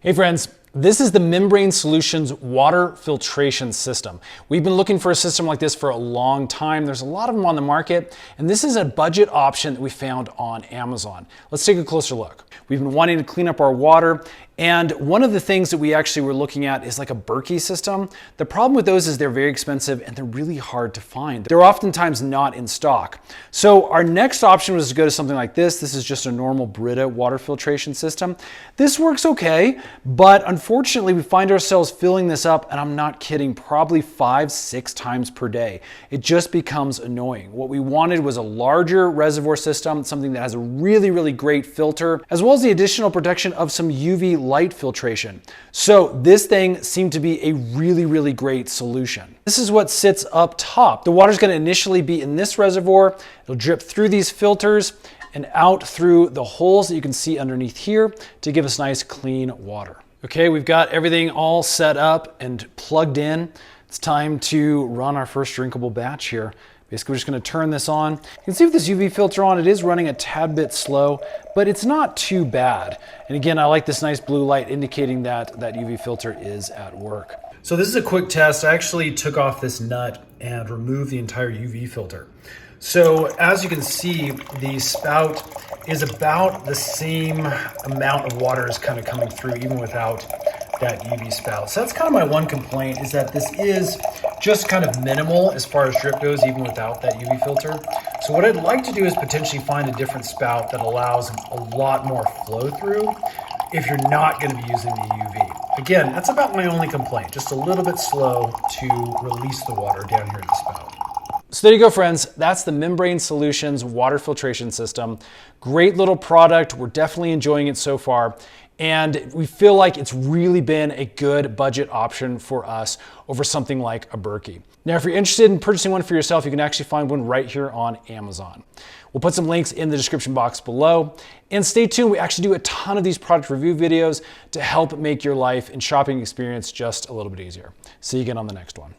Hey friends, this is the Membrane Solutions water filtration system. We've been looking for a system like this for a long time. There's a lot of them on the market, and this is a budget option that we found on Amazon. Let's take a closer look. We've been wanting to clean up our water, and one of the things that we actually were looking at is like a Berkey system. The problem with those is they're very expensive and they're really hard to find. They're oftentimes not in stock. So our next option was to go to something like this. This is just a normal Brita water filtration system. This works okay, but unfortunately we find ourselves filling this up, and I'm not kidding, probably 5-6 times per day. It just becomes annoying. What we wanted was a larger reservoir system, something that has a really great filter, as well as the additional protection of some UV light filtration. So this thing seemed to be a really great solution. This is what sits up top. The water's going to initially be in this reservoir. It'll drip through these filters and out through the holes that you can see underneath here to give us nice clean water. Okay, we've got everything all set up and plugged in. It's time to run our first drinkable batch here. Basically, we're just going to turn this on. You can see with this UV filter on, it is running a tad bit slow, but it's not too bad. And again, I like this nice blue light indicating that that UV filter is at work. So this is a quick test. I actually took off this nut and removed the entire UV filter. So as you can see, the spout is about the same amount of water is kind of coming through even without that UV spout. So that's kind of my one complaint, is that this is just kind of minimal as far as drip goes, even without that UV filter. So what I'd like to do is potentially find a different spout that allows a lot more flow through if you're not going to be using the UV. Again, that's about my only complaint, just a little bit slow to release the water down here at the spout. So there you go, friends. That's the Membrane Solutions water filtration system. Great little product. We're definitely enjoying it so far. And we feel like it's really been a good budget option for us over something like a Berkey. Now, if you're interested in purchasing one for yourself, you can actually find one right here on Amazon. We'll put some links in the description box below. And stay tuned, we actually do a ton of these product review videos to help make your life and shopping experience just a little bit easier. See you again on the next one.